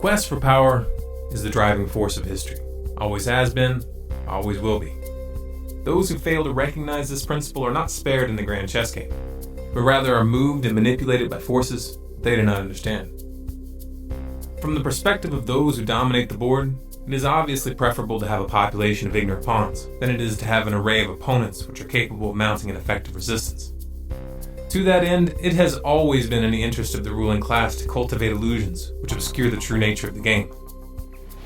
quest for power is the driving force of history. Always has been, always will be. Those who fail to recognize this principle are not spared in the grand chess game, but rather are moved and manipulated by forces they do not understand. From the perspective of those who dominate the board, it is obviously preferable to have a population of ignorant pawns than it is to have an array of opponents which are capable of mounting an effective resistance. To that end, it has always been in the interest of the ruling class to cultivate illusions which obscure the true nature of the game.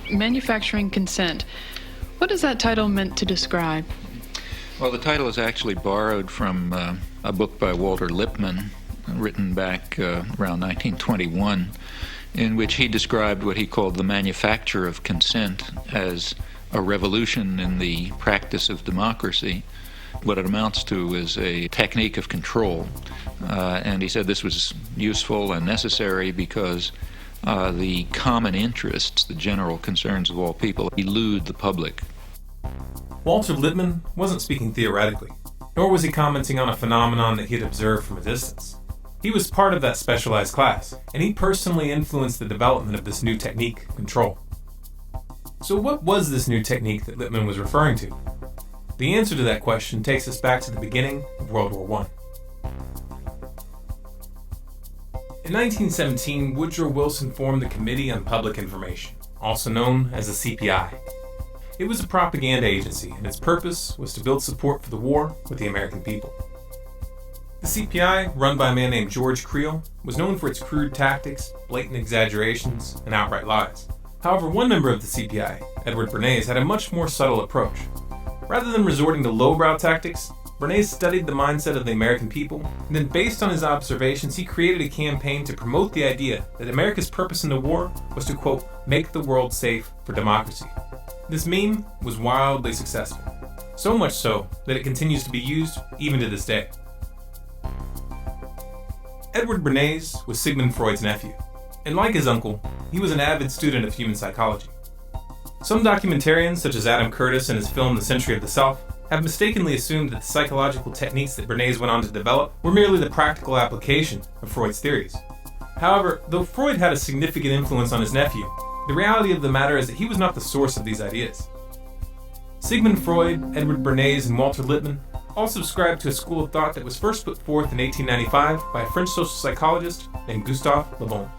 Manufacturing consent. What is that title meant to describe? Well, the title is actually borrowed from a book by Walter Lippmann, written back around 1921, in which he described what he called the manufacture of consent as a revolution in the practice of democracy. What it amounts to is a technique of control. And he said this was useful and necessary because the common interests, the general concerns of all people, elude the public. Walter Lippmann wasn't speaking theoretically, nor was he commenting on a phenomenon that he had observed from a distance. He was part of that specialized class, and he personally influenced the development of this new technique of control. So what was this new technique that Lippmann was referring to? The answer to that question takes us back to the beginning of World War I. In 1917, Woodrow Wilson formed the Committee on Public Information, also known as the CPI. It was a propaganda agency, and its purpose was to build support for the war with the American people. The CPI, run by a man named George Creel, was known for its crude tactics, blatant exaggerations, and outright lies. However, one member of the CPI, Edward Bernays, had a much more subtle approach. Rather than resorting to lowbrow tactics, Bernays studied the mindset of the American people, and then based on his observations, he created a campaign to promote the idea that America's purpose in the war was to, quote, make the world safe for democracy. This meme was wildly successful, so much so that it continues to be used even to this day. Edward Bernays was Sigmund Freud's nephew, and like his uncle, he was an avid student of human psychology. Some documentarians, such as Adam Curtis in his film The Century of the Self, have mistakenly assumed that the psychological techniques that Bernays went on to develop were merely the practical application of Freud's theories. However, though Freud had a significant influence on his nephew, the reality of the matter is that he was not the source of these ideas. Sigmund Freud, Edward Bernays, and Walter Lippmann all subscribed to a school of thought that was first put forth in 1895 by a French social psychologist named Gustave Le Bon.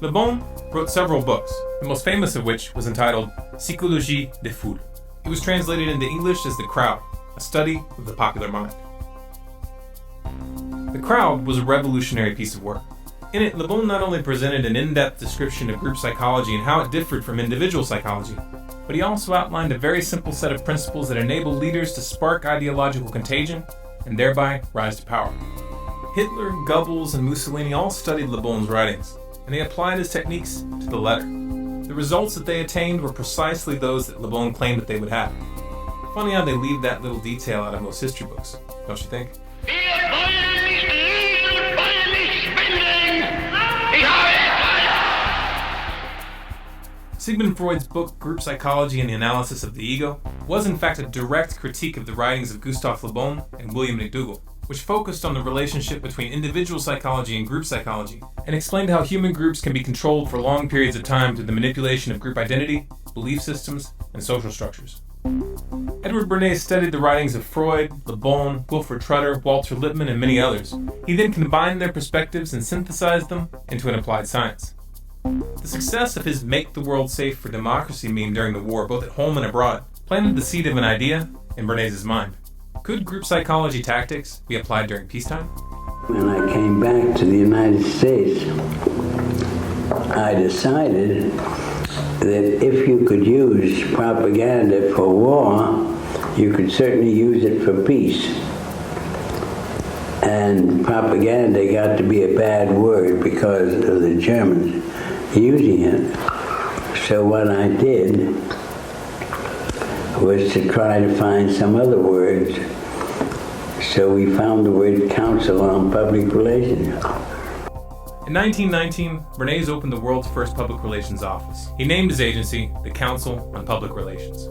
Le Bon wrote several books, the most famous of which was entitled Psychologie des Foules. It was translated into English as The Crowd, a study of the popular mind. The Crowd was a revolutionary piece of work. In it, Le Bon not only presented an in-depth description of group psychology and how it differed from individual psychology, but he also outlined a very simple set of principles that enable leaders to spark ideological contagion and thereby rise to power. Hitler, Goebbels, and Mussolini all studied Le Bon's writings, and they applied his techniques to the letter. The results that they attained were precisely those that Le Bon claimed that they would have. Funny how they leave that little detail out of most history books, don't you think? Sigmund Freud's book, Group Psychology and the Analysis of the Ego, was in fact a direct critique of the writings of Gustave Le Bon and William McDougall, which focused on the relationship between individual psychology and group psychology, and explained how human groups can be controlled for long periods of time through the manipulation of group identity, belief systems, and social structures. Edward Bernays studied the writings of Freud, Le Bon, Wilfred Trutter, Walter Lippmann, and many others. He then combined their perspectives and synthesized them into an applied science. The success of his Make the World Safe for Democracy meme during the war, both at home and abroad, planted the seed of an idea in Bernays' mind. Could group psychology tactics be applied during peacetime? When I came back to the United States, I decided that if you could use propaganda for war, you could certainly use it for peace. And propaganda got to be a bad word because of the Germans using it. So what I did was to try to find some other words. So we found the word Council on Public Relations. In 1919, Bernays opened the world's first public relations office. He named his agency the Council on Public Relations.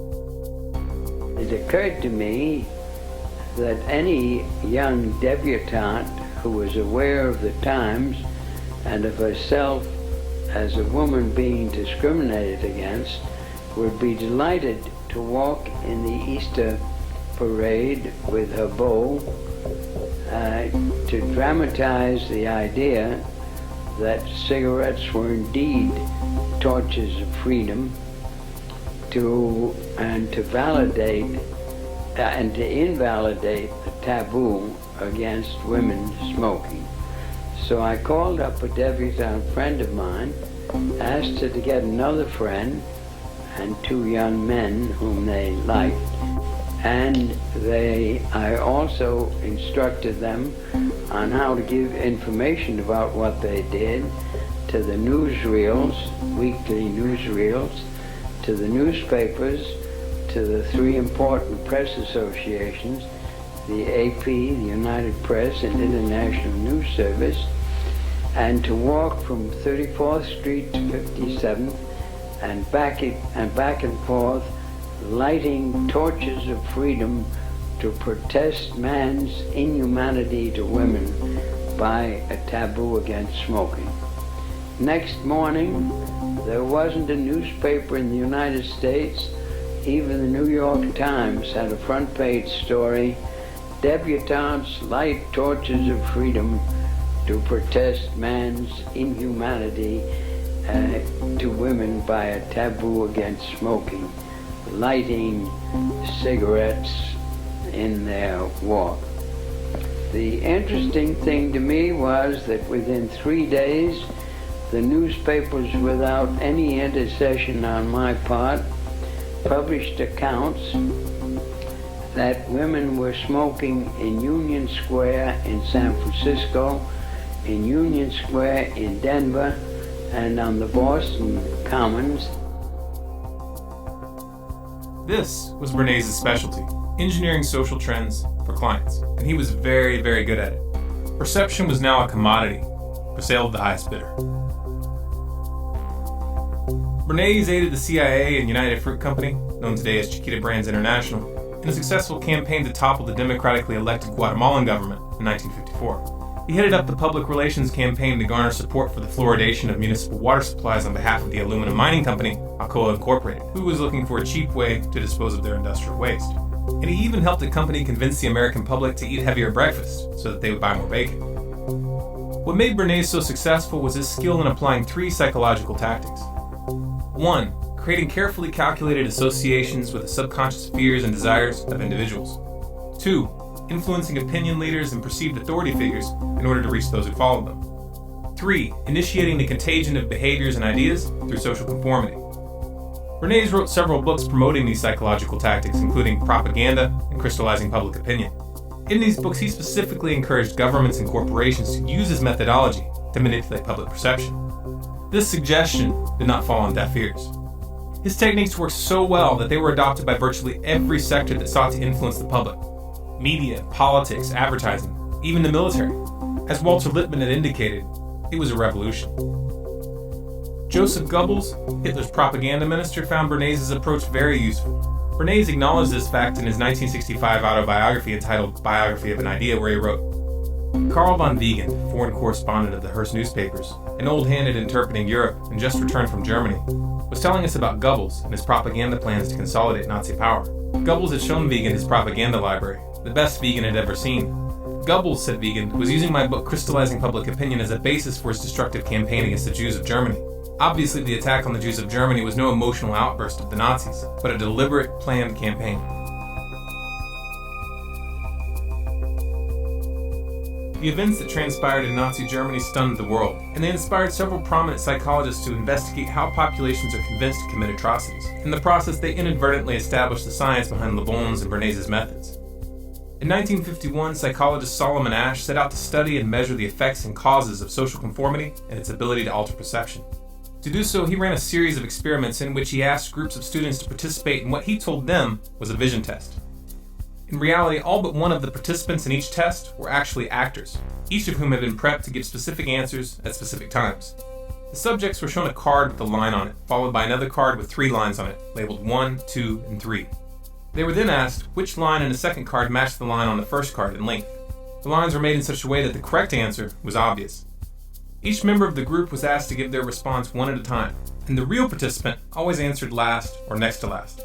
It occurred to me that any young debutante who was aware of the times and of herself as a woman being discriminated against, would be delighted to walk in the Easter parade with her bow, to dramatize the idea that cigarettes were indeed torches of freedom, to validate and to invalidate the taboo against women smoking. So I called up a debutante friend of mine, asked her to get another friend and two young men whom they liked, and I also instructed them on how to give information about what they did to the newsreels, weekly newsreels, to the newspapers, to the three important press associations, the AP, the United Press, and International News Service, and to walk from 34th Street to 57th and back and forth, lighting torches of freedom to protest man's inhumanity to women by a taboo against smoking. Next morning, there wasn't a newspaper in the United States, even the New York Times had a front page story, "Debutantes light torches of freedom to protest man's inhumanity to women by a taboo against smoking, lighting cigarettes in their walk." The interesting thing to me was that within 3 days, the newspapers, without any intercession on my part, published accounts that women were smoking in Union Square in San Francisco, in Union Square in Denver, and on the Boston Commons. This was Bernays' specialty, engineering social trends for clients, and he was very, very good at it. Perception was now a commodity, for sale of the highest bidder. Bernays aided the CIA and United Fruit Company, known today as Chiquita Brands International, in a successful campaign to topple the democratically elected Guatemalan government in 1954. He headed up the public relations campaign to garner support for the fluoridation of municipal water supplies on behalf of the aluminum mining company, Alcoa Incorporated, who was looking for a cheap way to dispose of their industrial waste. And he even helped the company convince the American public to eat heavier breakfast so that they would buy more bacon. What made Bernays so successful was his skill in applying 3 psychological tactics. 1. Creating carefully calculated associations with the subconscious fears and desires of individuals. 2. Influencing opinion leaders and perceived authority figures in order to reach those who follow them. 3. Initiating the contagion of behaviors and ideas through social conformity. Bernays wrote several books promoting these psychological tactics, including Propaganda and Crystallizing Public Opinion. In these books, he specifically encouraged governments and corporations to use his methodology to manipulate public perception. This suggestion did not fall on deaf ears. His techniques worked so well that they were adopted by virtually every sector that sought to influence the public. Media, politics, advertising, even the military. As Walter Lippmann had indicated, it was a revolution. Joseph Goebbels, Hitler's propaganda minister, found Bernays' approach very useful. Bernays acknowledged this fact in his 1965 autobiography entitled Biography of an Idea, where he wrote, "Karl von Wiegand, foreign correspondent of the Hearst newspapers, an old hand at interpreting Europe and just returned from Germany, was telling us about Goebbels and his propaganda plans to consolidate Nazi power. Goebbels had shown Wiegand his propaganda library, the best Wiegand had ever seen. Goebbels, said Wiegand, was using my book Crystallizing Public Opinion as a basis for his destructive campaign against the Jews of Germany. Obviously, the attack on the Jews of Germany was no emotional outburst of the Nazis, but a deliberate, planned campaign." The events that transpired in Nazi Germany stunned the world, and they inspired several prominent psychologists to investigate how populations are convinced to commit atrocities. In the process, they inadvertently established the science behind Le Bon's and Bernays' methods. In 1951, psychologist Solomon Asch set out to study and measure the effects and causes of social conformity and its ability to alter perception. To do so, he ran a series of experiments in which he asked groups of students to participate in what he told them was a vision test. In reality, all but one of the participants in each test were actually actors, each of whom had been prepped to give specific answers at specific times. The subjects were shown a card with a line on it, followed by another card with 3 lines on it, labeled 1, 2, and 3. They were then asked which line in the second card matched the line on the first card in length. The lines were made in such a way that the correct answer was obvious. Each member of the group was asked to give their response one at a time, and the real participant always answered last or next to last.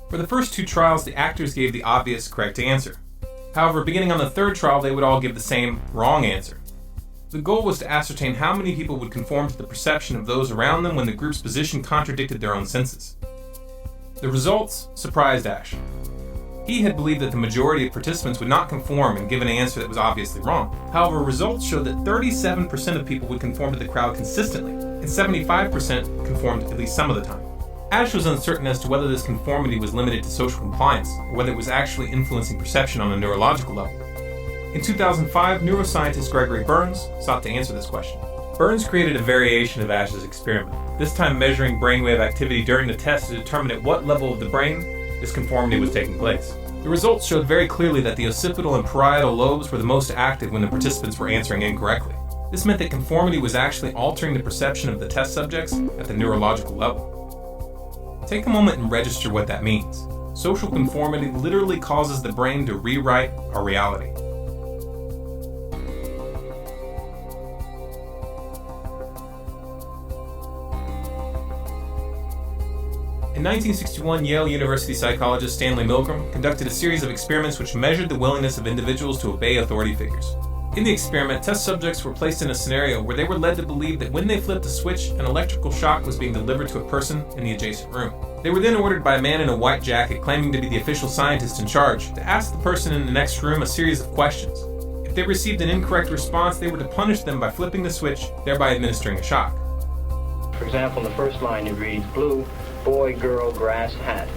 For the first 2 trials, the actors gave the obvious correct answer. However, beginning on the 3rd trial, they would all give the same wrong answer. The goal was to ascertain how many people would conform to the perception of those around them when the group's position contradicted their own senses. The results surprised Ash. He had believed that the majority of participants would not conform and give an answer that was obviously wrong. However, results showed that 37% of people would conform to the crowd consistently, and 75% conformed at least some of the time. Ash was uncertain as to whether this conformity was limited to social compliance, or whether it was actually influencing perception on a neurological level. In 2005, neuroscientist Gregory Burns sought to answer this question. Burns created a variation of Ash's experiment, this time measuring brainwave activity during the test to determine at what level of the brain this conformity was taking place. The results showed very clearly that the occipital and parietal lobes were the most active when the participants were answering incorrectly. This meant that conformity was actually altering the perception of the test subjects at the neurological level. Take a moment and register what that means. Social conformity literally causes the brain to rewrite our reality. In 1961, Yale University psychologist Stanley Milgram conducted a series of experiments which measured the willingness of individuals to obey authority figures. In the experiment, test subjects were placed in a scenario where they were led to believe that when they flipped a switch, an electrical shock was being delivered to a person in the adjacent room. They were then ordered by a man in a white jacket claiming to be the official scientist in charge to ask the person in the next room a series of questions. If they received an incorrect response, they were to punish them by flipping the switch, thereby administering a shock. For example, in the first line it reads, blue, boy, girl, grass, hat.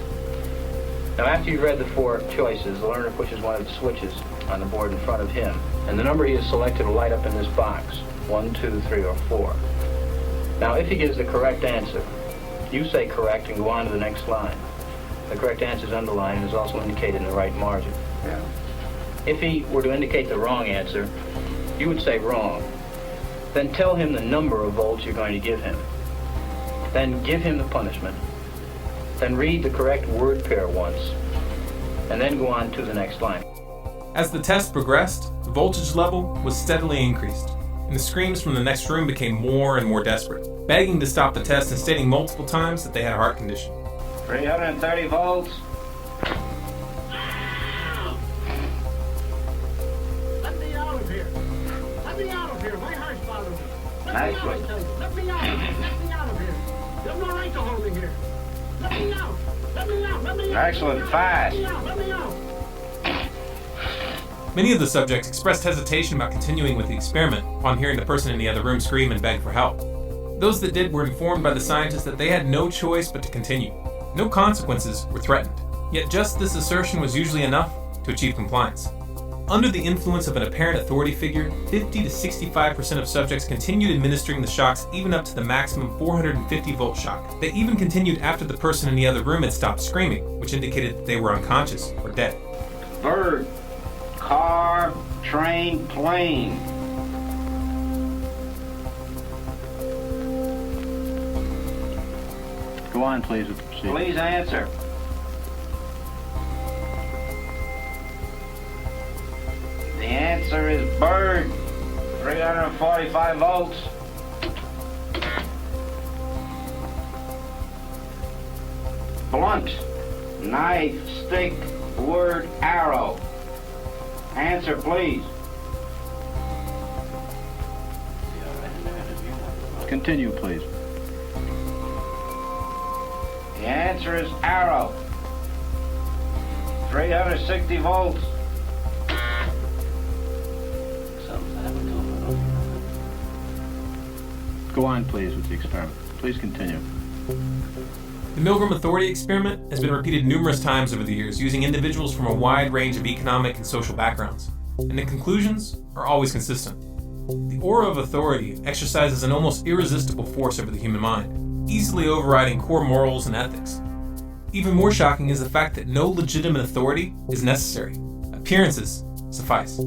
Now after you've read the 4 choices, the learner pushes one of the switches on the board in front of him, and the number he has selected will light up in this box, 1, 2, 3, or 4. Now if he gives the correct answer, you say correct and go on to the next line. The correct answer is underlined and is also indicated in the right margin. Yeah. If he were to indicate the wrong answer, you would say wrong. Then tell him the number of volts you're going to give him. Then give him the punishment. Then read the correct word pair once, and then go on to the next line. As the test progressed, the voltage level was steadily increased, and the screams from the next room became more and more desperate, begging to stop the test and stating multiple times that they had a heart condition. 330 volts. Let me out of here. Let me out of here. My heart's bothering me. Nice one. Let me out. Let me out of here. You have no right to hold me here. Let me out. Let me out. Let me out. Excellent. Fast. Let me out. Let me out. Many of the subjects expressed hesitation about continuing with the experiment upon hearing the person in the other room scream and beg for help. Those that did were informed by the scientists that they had no choice but to continue. No consequences were threatened, yet just this assertion was usually enough to achieve compliance. Under the influence of an apparent authority figure, 50 to 65% of subjects continued administering the shocks even up to the maximum 450 volt shock. They even continued after the person in the other room had stopped screaming, which indicated that they were unconscious or dead. Bird, car, train, plane. Go on, please. Please answer. The answer is bird, 345 volts. Blunt, knife, stick, word, arrow. Answer, please. Continue, please. The answer is arrow, 360 volts. Go on, please, with the experiment. Please continue. The Milgram Authority experiment has been repeated numerous times over the years using individuals from a wide range of economic and social backgrounds, and the conclusions are always consistent. The aura of authority exercises an almost irresistible force over the human mind, easily overriding core morals and ethics. Even more shocking is the fact that no legitimate authority is necessary. Appearances suffice.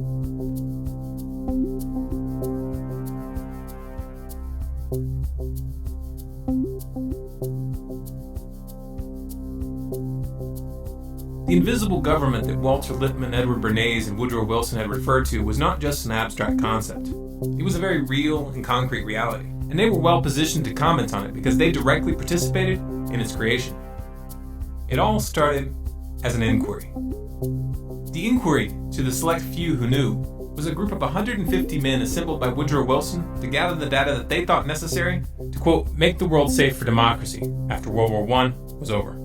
The invisible government that Walter Lippmann, Edward Bernays, and Woodrow Wilson had referred to was not just an abstract concept. It was a very real and concrete reality, and they were well positioned to comment on it because they directly participated in its creation. It all started as an inquiry. The inquiry, to the select few who knew, was a group of 150 men assembled by Woodrow Wilson to gather the data that they thought necessary to, quote, make the world safe for democracy after World War I was over.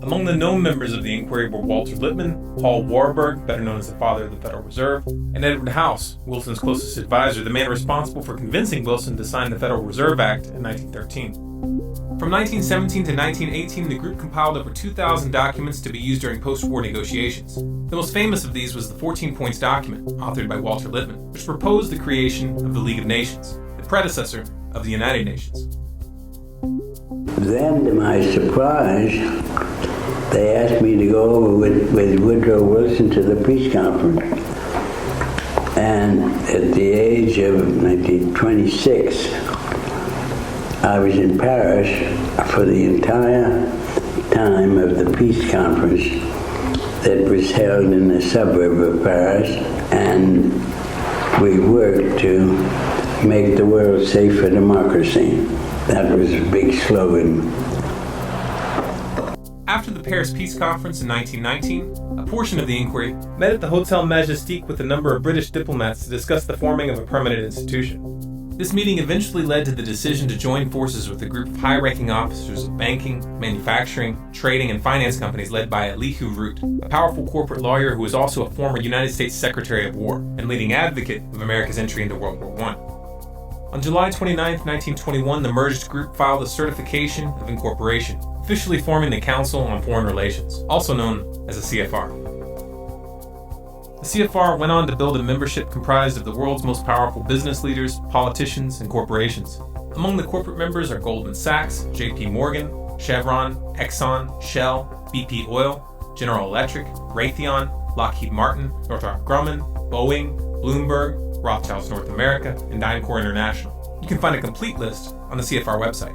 Among the known members of the inquiry were Walter Lippmann, Paul Warburg, better known as the father of the Federal Reserve, and Edward House, Wilson's closest advisor, the man responsible for convincing Wilson to sign the Federal Reserve Act in 1913. From 1917 to 1918, the group compiled over 2,000 documents to be used during post-war negotiations. The most famous of these was the 14 Points document, authored by Walter Lippmann, which proposed the creation of the League of Nations, the predecessor of the United Nations. Then, to my surprise, they asked me to go over with Woodrow Wilson to the peace conference. And at the age of 1926, I was in Paris for the entire time of the peace conference that was held in the suburb of Paris, and we worked to make the world safe for democracy. That was a big slogan. After the Paris Peace Conference in 1919, a portion of the inquiry met at the Hotel Majestic with a number of British diplomats to discuss the forming of a permanent institution. This meeting eventually led to the decision to join forces with a group of high-ranking officers of banking, manufacturing, trading, and finance companies led by Elihu Root, a powerful corporate lawyer who was also a former United States Secretary of War and leading advocate of America's entry into World War I. On July 29, 1921, the merged group filed a certification of incorporation, officially forming the Council on Foreign Relations, also known as the CFR. The CFR went on to build a membership comprised of the world's most powerful business leaders, politicians, and corporations. Among the corporate members are Goldman Sachs, JP Morgan, Chevron, Exxon, Shell, BP Oil, General Electric, Raytheon, Lockheed Martin, Northrop Grumman, Boeing, Bloomberg, Rothschild's North America, and DynCorp International. You can find a complete list on the CFR website.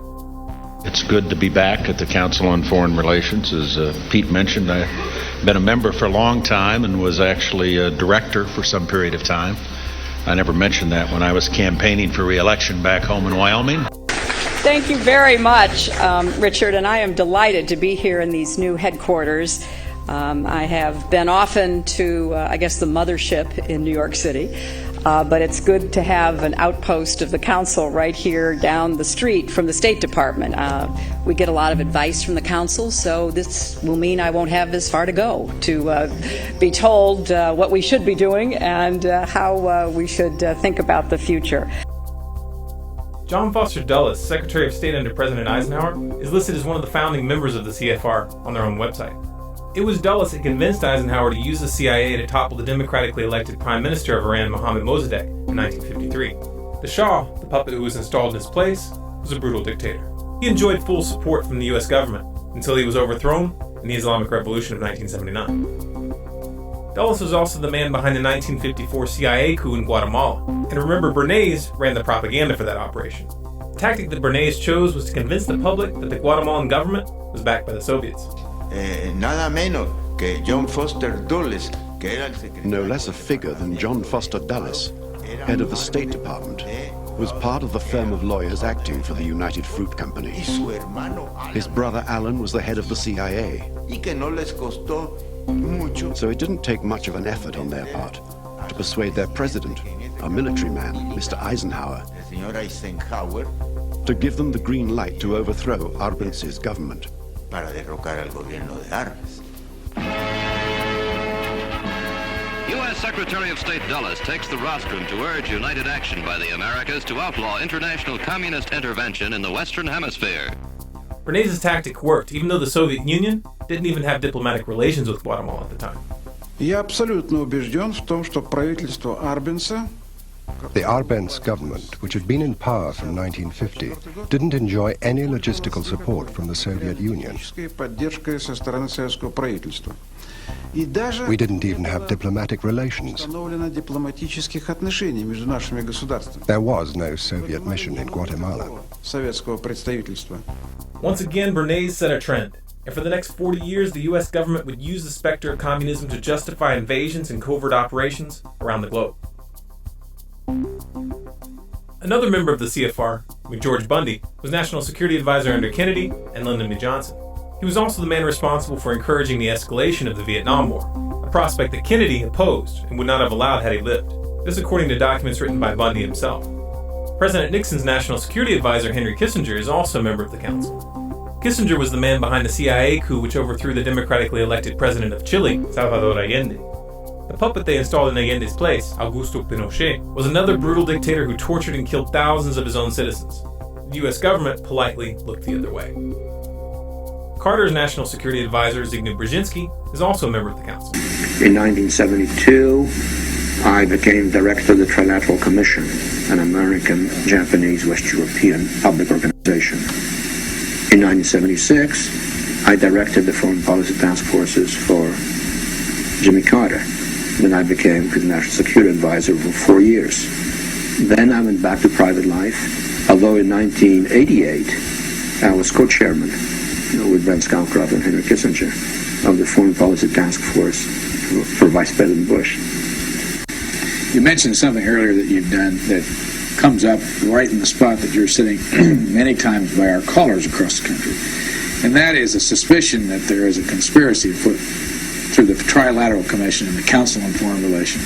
It's good to be back at the Council on Foreign Relations. As Pete mentioned, I've been a member for a long time and was actually a director for some period of time. I never mentioned that when I was campaigning for re-election back home in Wyoming. Thank you very much, Richard, and I am delighted to be here in these new headquarters. I have been often to, the mothership in New York City. But it's good to have an outpost of the council right here down the street from the State Department. We get a lot of advice from the council, so this will mean I won't have as far to go to be told what we should be doing and how we should think about the future. John Foster Dulles, Secretary of State under President Eisenhower, is listed as one of the founding members of the CFR on their own website. It was Dulles that convinced Eisenhower to use the CIA to topple the democratically elected Prime Minister of Iran, Mohammad Mossadegh, in 1953. The Shah, the puppet who was installed in his place, was a brutal dictator. He enjoyed full support from the U.S. government until he was overthrown in the Islamic Revolution of 1979. Dulles was also the man behind the 1954 CIA coup in Guatemala, and remember, Bernays ran the propaganda for that operation. The tactic that Bernays chose was to convince the public that the Guatemalan government was backed by the Soviets. Nada menos que John Foster Dulles, que era el secretario. No less a figure than John Foster Dulles, head of the State Department, was part of the firm of lawyers acting for the United Fruit Company. His brother Alan was the head of the CIA. So it didn't take much of an effort on their part to persuade their president, a military man, Mr. Eisenhower, to give them the green light to overthrow Arbenzi's government. Para derrocar al gobierno de Arbenz. U.S. Secretary of State Dulles takes the rostrum to urge united action by the Americas to outlaw international communist intervention in the Western Hemisphere. Bernays' tactic worked, even though the Soviet Union didn't even have diplomatic relations with Guatemala at the time. Я абсолютно убежден в том, что правительство Арбенца The Arbenz government, which had been in power from 1950, didn't enjoy any logistical support from the Soviet Union. We didn't even have diplomatic relations. There was no Soviet mission in Guatemala. Once again, Bernays set a trend, and for the next 40 years, the U.S. government would use the specter of communism to justify invasions and covert operations around the globe. Another member of the CFR, George Bundy, was National Security Advisor under Kennedy and Lyndon B. Johnson. He was also the man responsible for encouraging the escalation of the Vietnam War, a prospect that Kennedy opposed and would not have allowed had he lived. This according to documents written by Bundy himself. President Nixon's National Security Advisor Henry Kissinger is also a member of the council. Kissinger was the man behind the CIA coup which overthrew the democratically elected president of Chile, Salvador Allende. The puppet they installed in Allende's place, Augusto Pinochet, was another brutal dictator who tortured and killed thousands of his own citizens. The U.S. government politely looked the other way. Carter's National Security Advisor, Zbigniew Brzezinski, is also a member of the council. In 1972, I became director of the Trilateral Commission, an American, Japanese, West European public organization. In 1976, I directed the foreign policy task forces for Jimmy Carter. Then I became his national security advisor for 4 years. Then I went back to private life, although in 1988 I was co-chairman with Brent Scowcroft and Henry Kissinger of the foreign policy task force for Vice President Bush. You mentioned something earlier that you've done that comes up right in the spot that you're sitting many times by our callers across the country, and that is a suspicion that there is a conspiracy afoot through the Trilateral Commission and the Council on Foreign Relations.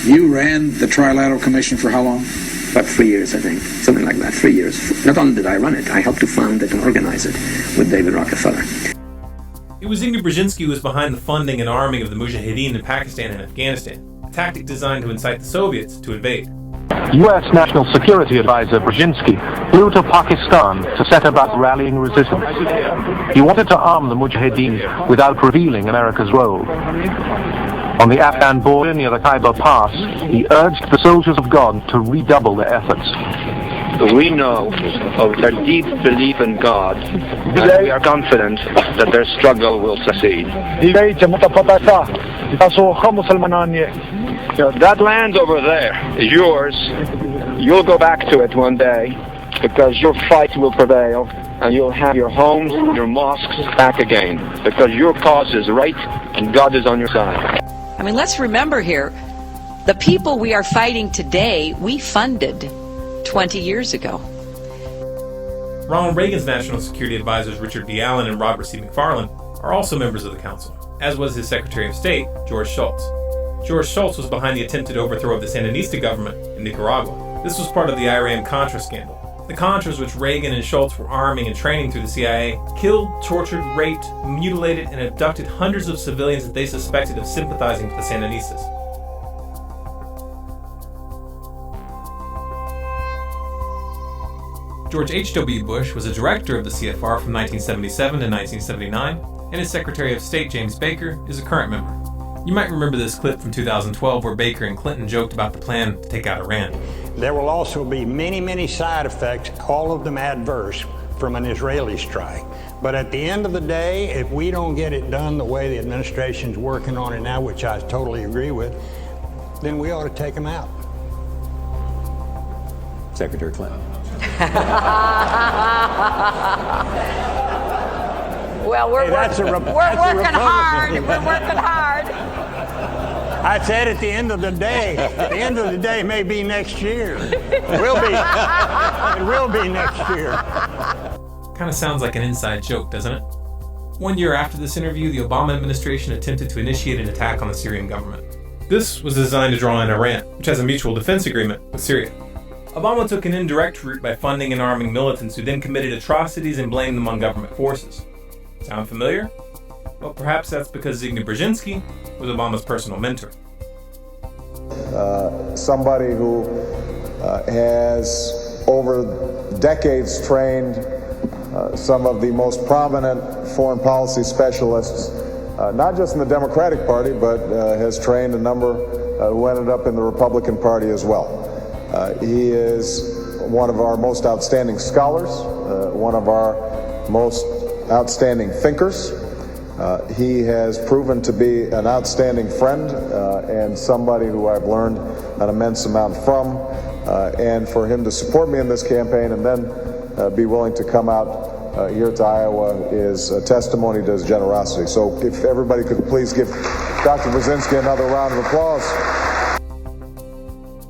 You ran the Trilateral Commission for how long? About 3 years, I think. Something like that, 3 years. Not only did I run it, I helped to found it and organize it with David Rockefeller. It was Zbigniew Brzezinski who was behind the funding and arming of the Mujahideen in Pakistan and Afghanistan, a tactic designed to incite the Soviets to invade. U.S. National Security Advisor Brzezinski flew to Pakistan to set about rallying resistance. He wanted to arm the Mujahideen without revealing America's role. On the Afghan border near the Khyber Pass, he urged the soldiers of God to redouble their efforts. We know of their deep belief in God, and we are confident that their struggle will succeed. That land over there is yours. You'll go back to it one day because your fight will prevail and you'll have your homes, your mosques back again because your cause is right and God is on your side. I mean, let's remember here, the people we are fighting today, we funded 20 years ago. Ronald Reagan's National Security Advisors Richard D. Allen and Robert C. McFarlane are also members of the council, as was his Secretary of State, George Shultz. George Shultz was behind the attempted overthrow of the Sandinista government in Nicaragua. This was part of the Iran-Contra scandal. The Contras, which Reagan and Shultz were arming and training through the CIA, killed, tortured, raped, mutilated, and abducted hundreds of civilians that they suspected of sympathizing with the Sandinistas. George H.W. Bush was a director of the CFR from 1977 to 1979, and his Secretary of State, James Baker, is a current member. You might remember this clip from 2012 where Baker and Clinton joked about the plan to take out Iran. There will also be many, many side effects, all of them adverse, from an Israeli strike. But at the end of the day, if we don't get it done the way the administration's working on it now, which I totally agree with, then we ought to take them out. Secretary Clinton. Well, we're working hard. We're working hard. I said at the end of the day, may be next year. It will be next year. Kind of sounds like an inside joke, doesn't it? 1 year after this interview, the Obama administration attempted to initiate an attack on the Syrian government. This was designed to draw in Iran, which has a mutual defense agreement with Syria. Obama took an indirect route by funding and arming militants who then committed atrocities and blamed them on government forces. Sound familiar? Well, perhaps that's because Zbigniew Brzezinski was Obama's personal mentor. Somebody who has over decades trained some of the most prominent foreign policy specialists, not just in the Democratic Party, but has trained a number who ended up in the Republican Party as well. He is one of our most outstanding scholars, one of our most outstanding thinkers. He has proven to be an outstanding friend and somebody who I've learned an immense amount from. And for him to support me in this campaign and then be willing to come out here to Iowa is a testimony to his generosity. So if everybody could please give Dr. Brzezinski another round of applause.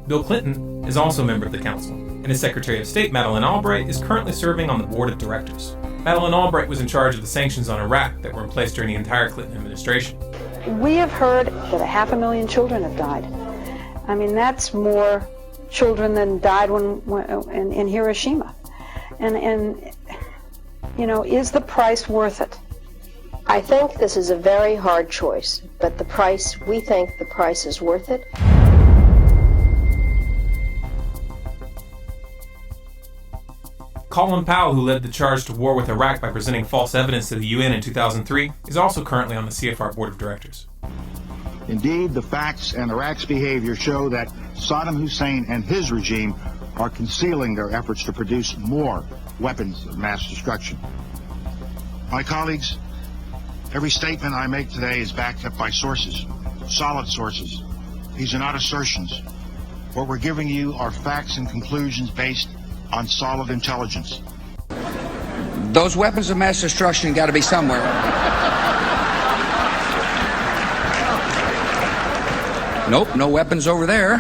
Bill Clinton is also a member of the council, and his Secretary of State, Madeleine Albright, is currently serving on the board of directors. Madeleine Albright was in charge of the sanctions on Iraq that were in place during the entire Clinton administration. We have heard that 500,000 children have died. I mean, that's more children than died in Hiroshima. And you know, is the price worth it? I think this is a very hard choice, but we think the price is worth it. Colin Powell, who led the charge to war with Iraq by presenting false evidence to the UN in 2003, is also currently on the CFR board of directors. Indeed, the facts and Iraq's behavior show that Saddam Hussein and his regime are concealing their efforts to produce more weapons of mass destruction. My colleagues, every statement I make today is backed up by sources, solid sources. These are not assertions. What we're giving you are facts and conclusions based on solid intelligence. Those weapons of mass destruction got to be somewhere. Nope, no weapons over there.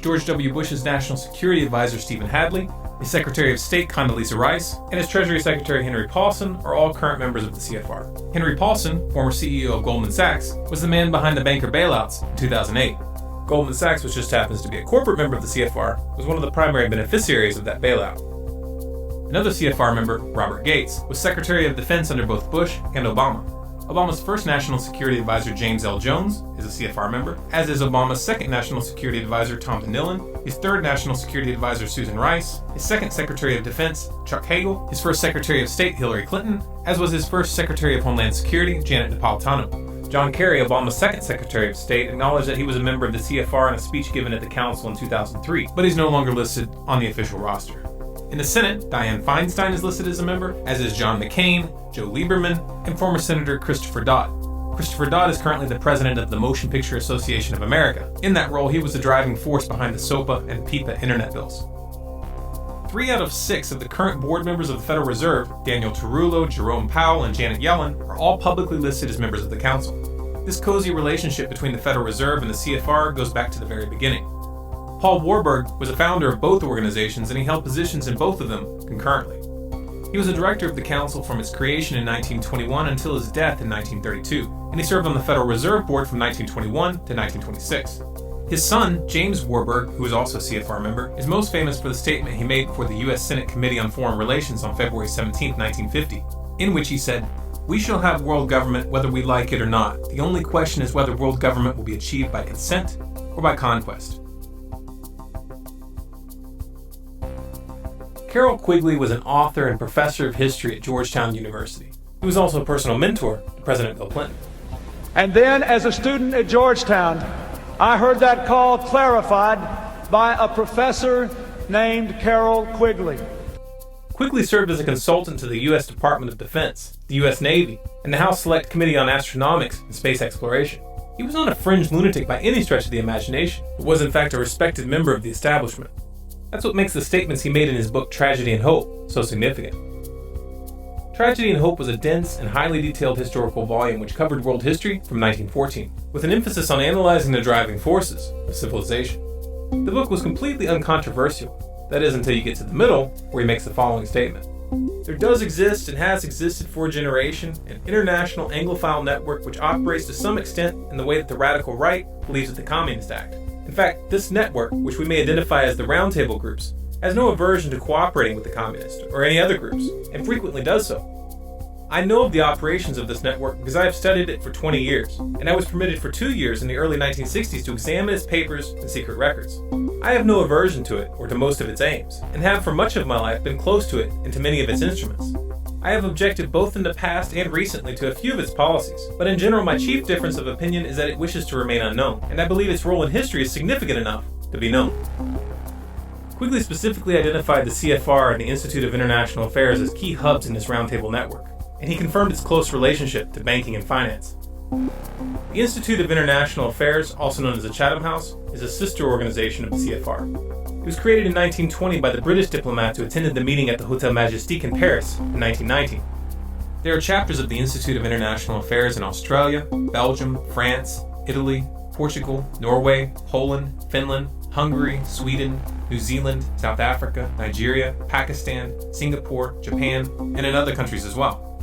George W. Bush's National Security Advisor, Stephen Hadley, his Secretary of State, Condoleezza Rice, and his Treasury Secretary, Henry Paulson, are all current members of the CFR. Henry Paulson, former CEO of Goldman Sachs, was the man behind the banker bailouts in 2008. Goldman Sachs, which just happens to be a corporate member of the CFR, was one of the primary beneficiaries of that bailout. Another CFR member, Robert Gates, was Secretary of Defense under both Bush and Obama. Obama's first National Security Advisor, James L. Jones, is a CFR member, as is Obama's second National Security Advisor, Tom DeNillen, his third National Security Advisor, Susan Rice, his second Secretary of Defense, Chuck Hagel, his first Secretary of State, Hillary Clinton, as was his first Secretary of Homeland Security, Janet Napolitano. John Kerry, Obama's second Secretary of State, acknowledged that he was a member of the CFR in a speech given at the Council in 2003, but he's no longer listed on the official roster. In the Senate, Dianne Feinstein is listed as a member, as is John McCain, Joe Lieberman, and former Senator Christopher Dodd. Christopher Dodd is currently the president of the Motion Picture Association of America. In that role, he was the driving force behind the SOPA and PIPA internet bills. 3 out of 6 of the current board members of the Federal Reserve, Daniel Tarullo, Jerome Powell, and Janet Yellen, are all publicly listed as members of the Council. This cozy relationship between the Federal Reserve and the CFR goes back to the very beginning. Paul Warburg was a founder of both organizations, and he held positions in both of them concurrently. He was a director of the Council from its creation in 1921 until his death in 1932, and he served on the Federal Reserve Board from 1921 to 1926. His son, James Warburg, who is also a CFR member, is most famous for the statement he made before the U.S. Senate Committee on Foreign Relations on February 17, 1950, in which he said, "We shall have world government whether we like it or not. The only question is whether world government will be achieved by consent or by conquest." Carroll Quigley was an author and professor of history at Georgetown University. He was also a personal mentor to President Bill Clinton. And then, as a student at Georgetown, I heard that call clarified by a professor named Carroll Quigley. Quigley served as a consultant to the U.S. Department of Defense, the U.S. Navy, and the House Select Committee on Astronomics and Space Exploration. He was not a fringe lunatic by any stretch of the imagination, but was in fact a respected member of the establishment. That's what makes the statements he made in his book Tragedy and Hope so significant. Tragedy and Hope was a dense and highly detailed historical volume which covered world history from 1914, with an emphasis on analyzing the driving forces of civilization. The book was completely uncontroversial, that is until you get to the middle, where he makes the following statement. There does exist and has existed for a generation an international Anglophile network which operates to some extent in the way that the radical right believes that the Communist Act. In fact, this network, which we may identify as the Roundtable groups, has no aversion to cooperating with the Communists or any other groups, and frequently does so. I know of the operations of this network because I have studied it for 20 years, and I was permitted for 2 years in the early 1960s to examine its papers and secret records. I have no aversion to it or to most of its aims, and have for much of my life been close to it and to many of its instruments. I have objected both in the past and recently to a few of its policies, but in general my chief difference of opinion is that it wishes to remain unknown, and I believe its role in history is significant enough to be known. Quigley specifically identified the CFR and the Institute of International Affairs as key hubs in this roundtable network, and he confirmed its close relationship to banking and finance. The Institute of International Affairs, also known as the Chatham House, is a sister organization of the CFR. It was created in 1920 by the British diplomats who attended the meeting at the Hotel Majestic in Paris in 1919. There are chapters of the Institute of International Affairs in Australia, Belgium, France, Italy, Portugal, Norway, Poland, Finland, Hungary, Sweden, New Zealand, South Africa, Nigeria, Pakistan, Singapore, Japan, and in other countries as well.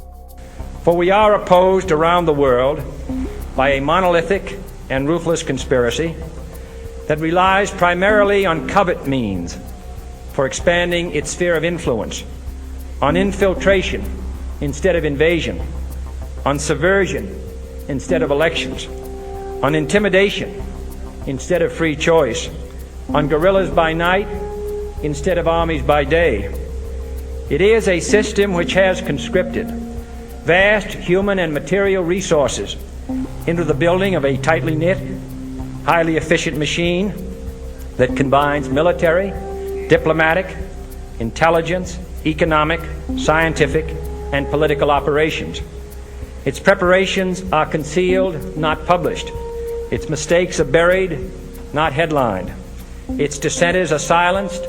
For we are opposed around the world by a monolithic and ruthless conspiracy that relies primarily on covert means for expanding its sphere of influence, on infiltration instead of invasion, on subversion instead of elections, on intimidation instead of free choice, on guerrillas by night instead of armies by day. It is a system which has conscripted vast human and material resources into the building of a tightly knit, highly efficient machine that combines military, diplomatic, intelligence, economic, scientific, and political operations. Its preparations are concealed, not published. Its mistakes are buried, not headlined. Its dissenters are silenced,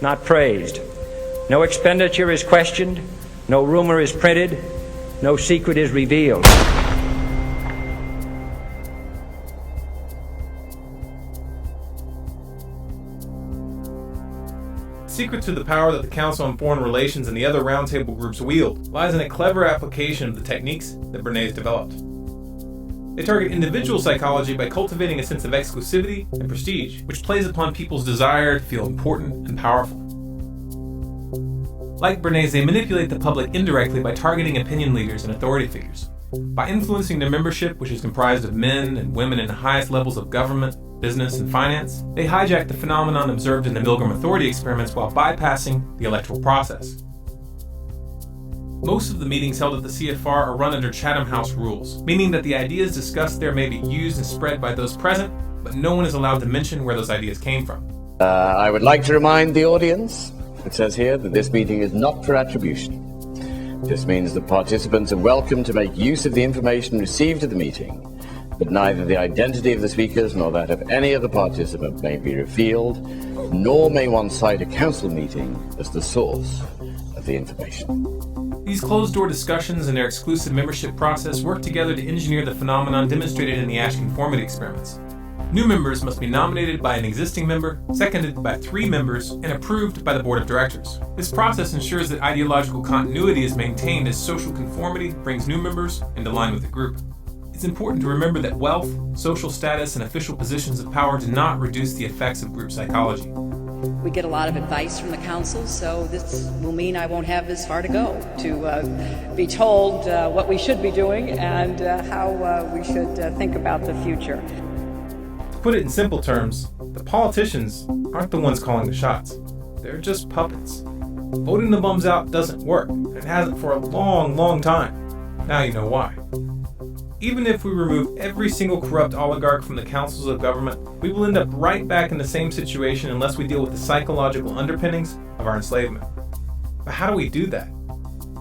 not praised. No expenditure is questioned, no rumor is printed, no secret is revealed. The secret to the power that the Council on Foreign Relations and the other roundtable groups wield lies in a clever application of the techniques that Bernays developed. They target individual psychology by cultivating a sense of exclusivity and prestige, which plays upon people's desire to feel important and powerful. Like Bernays, they manipulate the public indirectly by targeting opinion leaders and authority figures. By influencing their membership, which is comprised of men and women in the highest levels of government, business, and finance, they hijack the phenomenon observed in the Milgram Authority experiments while bypassing the electoral process. Most of the meetings held at the CFR are run under Chatham House rules, meaning that the ideas discussed there may be used and spread by those present, but no one is allowed to mention where those ideas came from. I would like to remind the audience, it says here, that this meeting is not for attribution. This means that participants are welcome to make use of the information received at the meeting, but neither the identity of the speakers nor that of any other participant may be revealed, nor may one cite a council meeting as the source of the information. These closed-door discussions and their exclusive membership process work together to engineer the phenomenon demonstrated in the Ash conformity experiments. New members must be nominated by an existing member, seconded by 3 members, and approved by the board of directors. This process ensures that ideological continuity is maintained as social conformity brings new members into line with the group. It's important to remember that wealth, social status, and official positions of power do not reduce the effects of group psychology. We get a lot of advice from the council, so this will mean I won't have this far to go to be told what we should be doing and how we should think about the future. To put it in simple terms, the politicians aren't the ones calling the shots. They're just puppets. Voting the bums out doesn't work, and it hasn't for a long, long time. Now you know why. Even if we remove every single corrupt oligarch from the councils of government, we will end up right back in the same situation unless we deal with the psychological underpinnings of our enslavement. But how do we do that?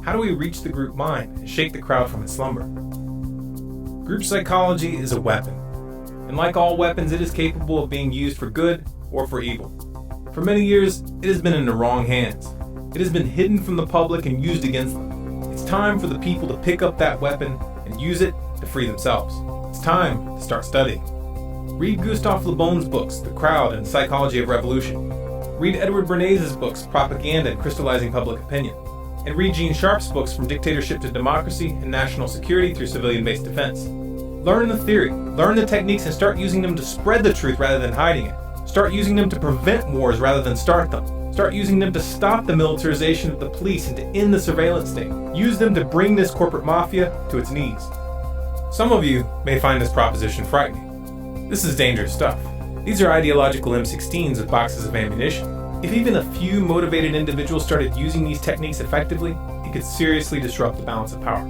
How do we reach the group mind and shake the crowd from its slumber? Group psychology is a weapon, and like all weapons, it is capable of being used for good or for evil. For many years, it has been in the wrong hands. It has been hidden from the public and used against them. It's time for the people to pick up that weapon and use it to free themselves. It's time to start studying. Read Gustave Le Bon's books, The Crowd and Psychology of Revolution. Read Edward Bernays' books, Propaganda and Crystallizing Public Opinion. And read Gene Sharp's books, From Dictatorship to Democracy and National Security Through Civilian-Based Defense. Learn the theory, learn the techniques, and start using them to spread the truth rather than hiding it. Start using them to prevent wars rather than start them. Start using them to stop the militarization of the police and to end the surveillance state. Use them to bring this corporate mafia to its knees. Some of you may find this proposition frightening. This is dangerous stuff. These are ideological M16s with boxes of ammunition. If even a few motivated individuals started using these techniques effectively, it could seriously disrupt the balance of power.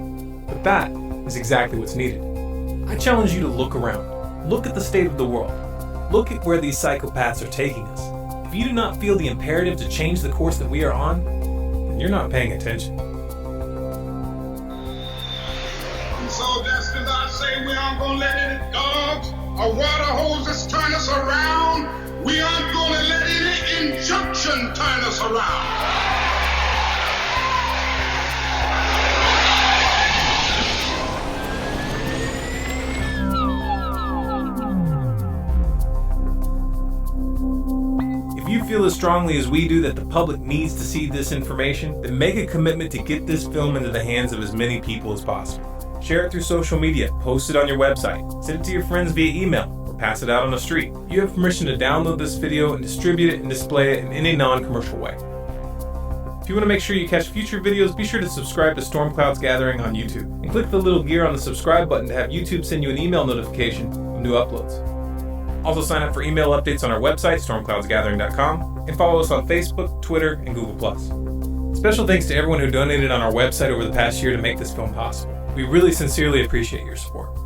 But that is exactly what's needed. I challenge you to look around. Look at the state of the world. Look at where these psychopaths are taking us. If you do not feel the imperative to change the course that we are on, then you're not paying attention. So just as I say we aren't going to let any dogs or water hoses turn us around, we aren't going to let any injunction turn us around. feel as strongly as we do that the public needs to see this information, then make a commitment to get this film into the hands of as many people as possible. Share it through social media, post it on your website, send it to your friends via email, or pass it out on the street. You have permission to download this video and distribute it and display it in any non-commercial way. If you want to make sure you catch future videos, be sure to subscribe to Storm Clouds Gathering on YouTube, and click the little gear on the subscribe button to have YouTube send you an email notification of new uploads. Also sign up for email updates on our website, stormcloudsgathering.com, and follow us on Facebook, Twitter, and Google+. Special thanks to everyone who donated on our website over the past year to make this film possible. We really sincerely appreciate your support.